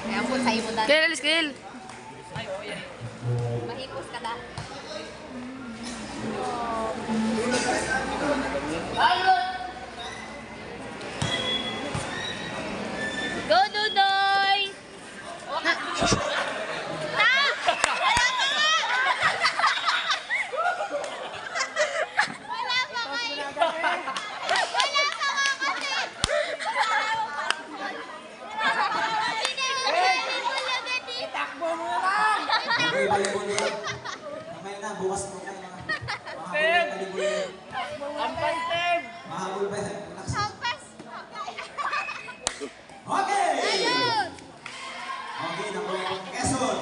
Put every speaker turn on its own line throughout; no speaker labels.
Kaya po sa'yo mo dati.
Kaya alis, Kyle.
Mahipos ka na. Go, Dudoy!
Mamaya na, bukas mo na. Mahabol pa yan. Mahabol pa yan. Okay! Okay, number 1, Quezon.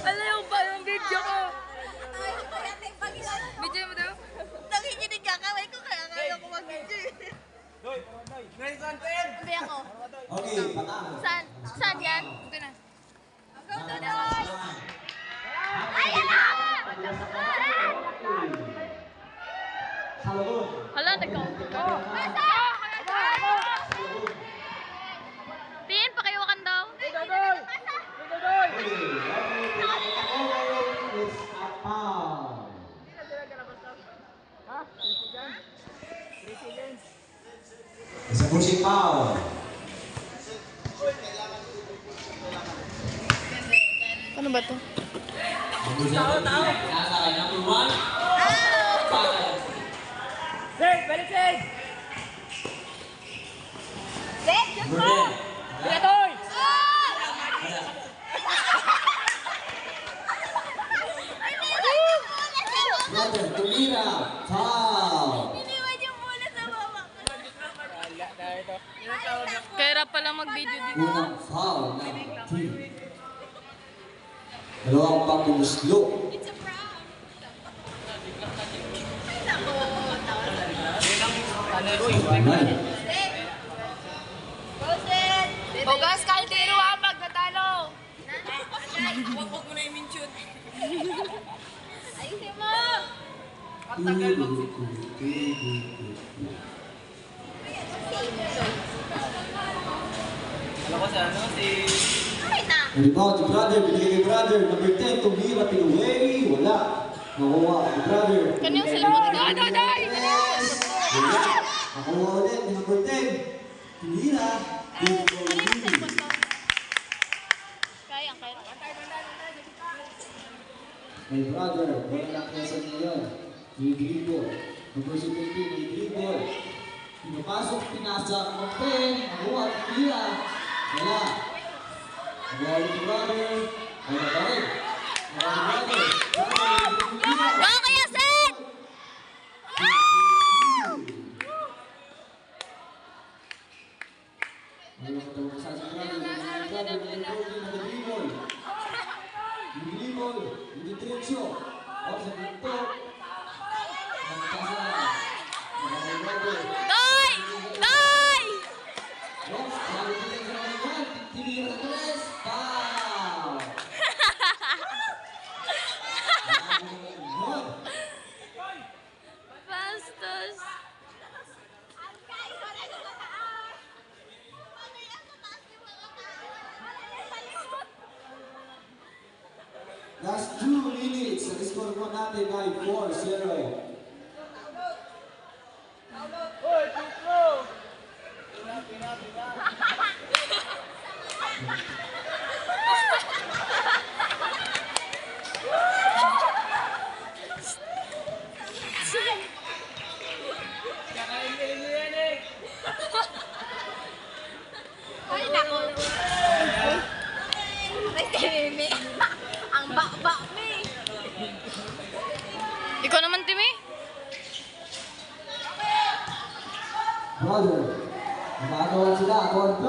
Alayo ba yung video ko? Video mo daw?
Nakikinig ka, kaway ko kaya kaya ko mag-video. Hindi ako.
Okay, patama.
Saan? Saan yan?
Ito na.
Go, Dudoy! Ayan na!
Salud.
Hala, nagka-auto. Tin, pakiwakan daw.
Okay, what is a foul? It's a pushing foul.
Ano ba to?
Number 1. Brother, Tumira, foul.
Iniwan yung mula sa baba.
Kaya pala mag-video dito.
Unang foul ng team. Dalawang panggumuslo.
It's a prank. Ako,
Bugas, kaldero ha, pag natalo.
Huwag mo na i-mention. Ayusin mo! Ay na!
Rebound si brother, binigay kay brother. Number 10, Tumira, Pinuwei. Wala. Nakuha si brother.
Kanyang salamat. Dodoy!
Wala. Nakuha ulit ni number 10. Tumira.
Kaya.
My brother, wala lang kaya sa ngayon. May dribble. Number 17, may dribble. Pinapasok, pinasa, kumpen. Nakuha, Tumira. Wala. Nakuha ulit si brother. Wala pa rin. Nakuha si brother.
Go, Kuya Sen!
Wala ka daw sa si brother. My brother, nag-dribble. Dribble. Hindi diretso. O sa dito. Nagkasa. My brother.
Doy! Doy!
Yes, sabi ko sa mga Tumira tres. Foul. Good.
Bastos.
Last 2 minutes. Ang score po natin ay 4-0.
Ay, nako. Ay, Timmy. Ang bak-bak mo eh.
Ikaw naman, Timmy?
Brother, nakagawa sila. Kon po.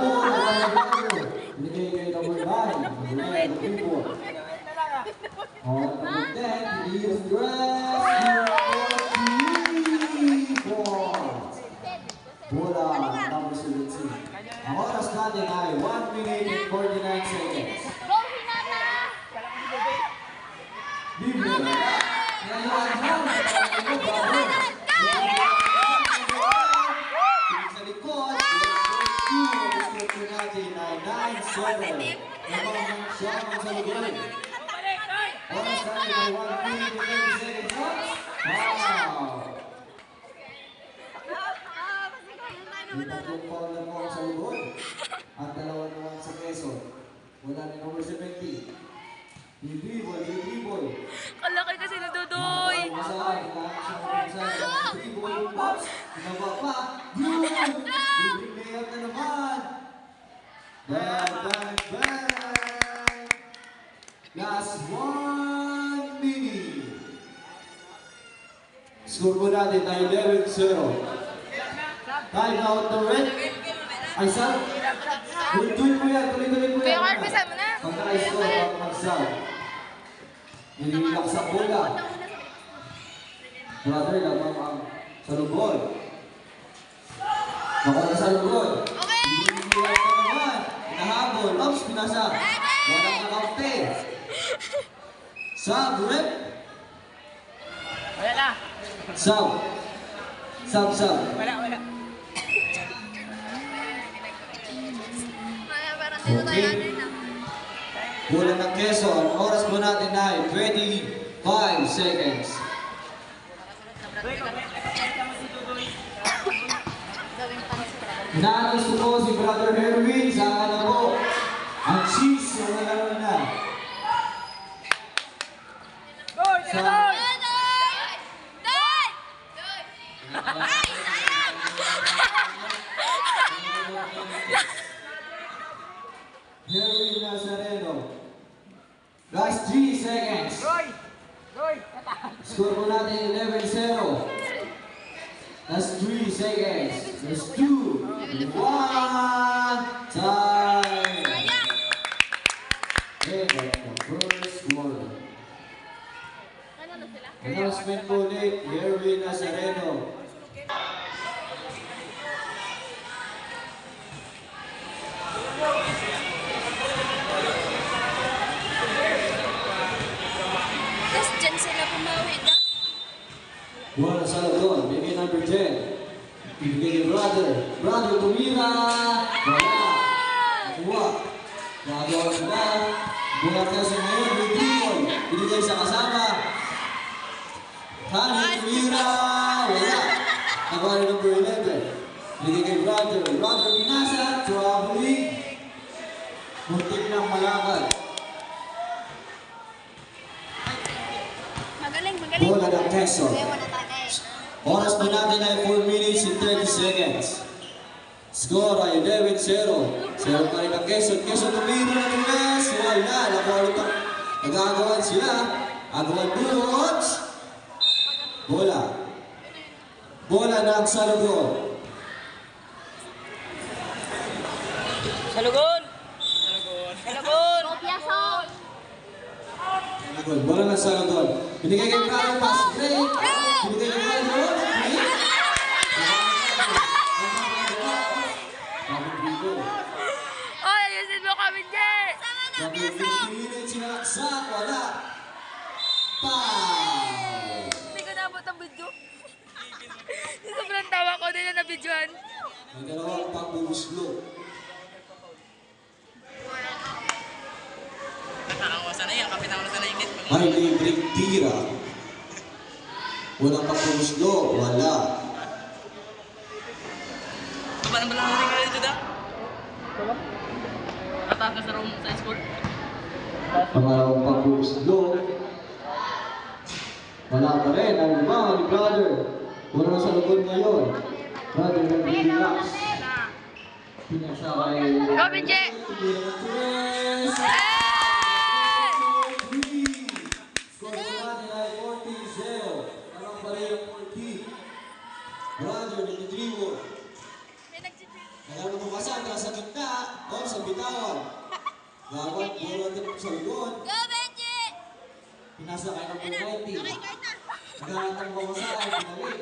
Binigay kay number 9. Number 9, people. On number 10, he is dressed. Bola number 17. Ang oras natin ay 1 minute and 49 seconds.
Go, Hinata!
Biblia. Ngayon, Siya ang salugan. Oras tayo by 1 minute and 30 seconds. Wow! Yung tatlong foul na po ang salugan. At dalawa naman sa Quezon. Wala ni number 70. Yung dribble, yung dribble.
Kalaki kasi na Dodoy.
Last 1 minute. Score po natin na 11-0. Time out the red. Ay, sir. Tuloy po yan, tuloy po yan.
Kuya Carl, bisa mo na.
Pagka-score, mag-sub. Nililak sa bola. Brother, lamang ang salubol. Nakuha sa salubol.
Okay!
Nililak na naman. Nahabol. Ops, pinasa. Walang nakaute. Sub, rep.
Wala na.
Sub. Sub.
Wala.
Parang dito tayo ano na.
Bola ng Quezon. Oras po natin ay 25 seconds. Inaanong po si Brother Herwin sa kalabo. Ang cheese ang nalaro na. Sa Herwin Nazareno. Last 3 seconds. Score po natin 11-0. Last 3 seconds. Last 2, 1, time. End of the first quarter. Announcement po ulit, Herwin Nazareno.
Tapos dyan sila pumawi na.
Bola sa lagon, bigay number 10. Ibigay ni Brother tumira. Wala. Nakuha. Nagawa sila. Bola kasi ngayon, Rodrigo. Binigay sa kasama. Hani tumira. Wala. Nakuha ni number 11. Bigay kay Brother pinasa. Traveling. Muntik ng malakad.
Magaling.
Bola ng Quezon. Oras po natin ay 4 minutes and 30 seconds. Score ay 11-0. 0 pa rin ang Quezon. Quezon tumiro na ng West. Wala. Nagagawan sila. Agawan bulots. Bola ng Salugon.
Salugon!
Bola ng Salugon. Binigay kay Brother pass break. Binigay kay Brother.
Oy, ayusin mo kami dyan.
Sabi 50 minutes sinalaksak. Wala. Foul.
Hindi ko naabot ang video. Sobrang tawa ko din na nabidyohan.
May dalawang pagbubuslo.
Nakakawasan na yan. Kapit-awasan na yung net.
May libreng tira. Walang pagbubuslo. Wala.
Paano ba lang natin ka dito da? Kataas ka sa room sa school?
Pangalawang pagbubuslo. Wala pa rin. Ang rebound ni Brother. Wala sa lugod ngayon. Brother nag-relax. Pinasa kay...
Go, Benji!
Score po natin ay 14-0. Anong pa rin yung 14? Brother nag-dribble. Nagano mo kasama sa gitna. O sa bitawan. Gawat, bola din sa lugod.
Go, Benji!
Pinasa kay number 90. Naghahatang mo sa pinali.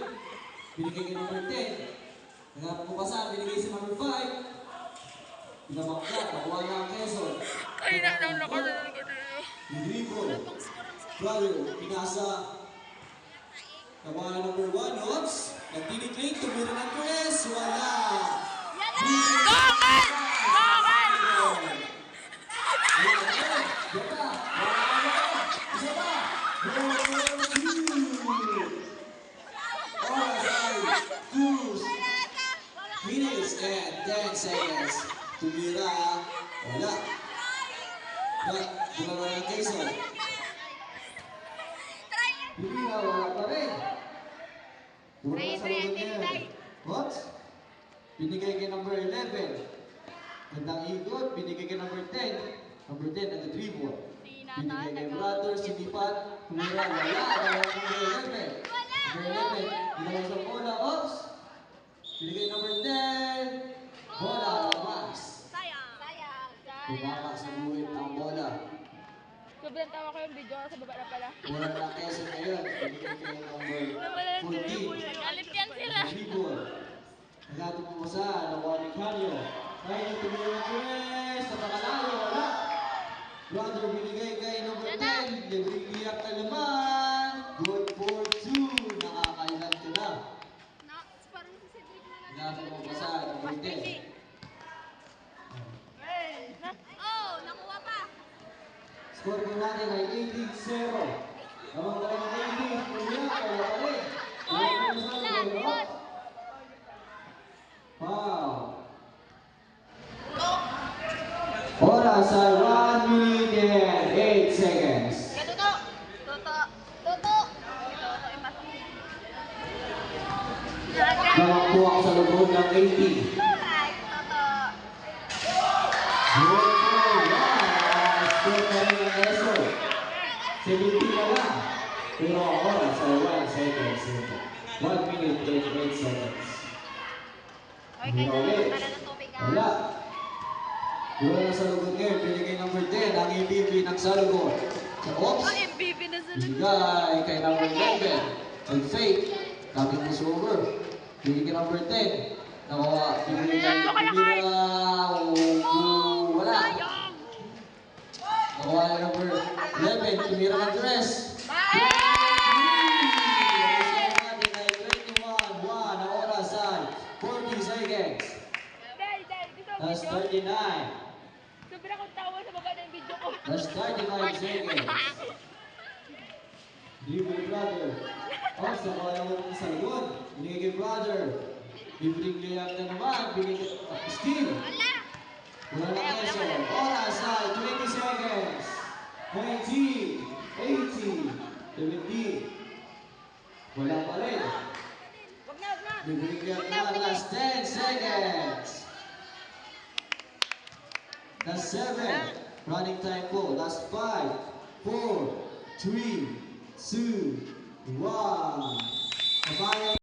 Binigay kay number 10. Naghahatang mo sa binigay si number 5. Pinamakla, nakuha na ang Quezon.
Ay, nalang ko na lang ko na.
Yung dribble. Brother, pinasa. Nakuha na number 1. Oops! Nagtinikling, tumira ng press. Wala!
Go, Carl! Go, Carl!
minutes and 10 seconds. Tumira, wala. Bumaba ng Quezon. Tumira, wala pa rin. Puro na sa lugar ngayon. What? Binigay kay number 11. Gandang ikot, binigay kay number 10. Number 10 ang dribble. Binigay kay brother, sinipan, tumira, wala. Dalawa number 11. Number 11, ginawang sa bola, oops. Binigay number 10. Bola, labas. Bumaba sa buwit ang bola.
Sobrang tawa ko yung video sa baba na pala.
Wala na Quezon ngayon. Binigay kay number
Nawala ng
14.
Alip yan sila.
Dribble. Nagati po sa Juan Canio. Kaya yung tumira ng press. Napakalayo, wala. Brother, binigay kay number 10. Libreng liyak na laman. Good for 2. Nakakailan ka na. Nagati po po sa number 10. Score po natin ay 18-0. Tawag tayo ng 18. Tumira, kaya pa rin. Wow. Oras ay 1 minute and 8 seconds. Dalawang puwak sa lubog ng 18. Good for 1. Score pa rin ang Eso. 17 na lang. Pero ang oras ay 1 seconds. 1 minute and 8 seconds. Wala. Wala na sa lugod ngayon. Binigay number 10. Ang MVP ng Salugod. Sa Ops. Binigay kay number 11. Ang fake. Coming is over. Binigay number 10. Nakuha. Binigay kay wala. Nakuha na number 11. Tumira ng dress. That's 39.
Sobrang akong tawa sa baba ng video ko.
That's 39 seconds. Dribble brother. Oh, sa kaya mo sa lugod. Binigay kay brother. Bibring layup na naman. Binigay steal. Wala na Quezon. Oras ay 20 seconds. 19, 18, 17. Wala pa rin. Bibring layup naman. Last 10 seconds. Last 7. Running time po. Last 5, 4, 3, 2, 1.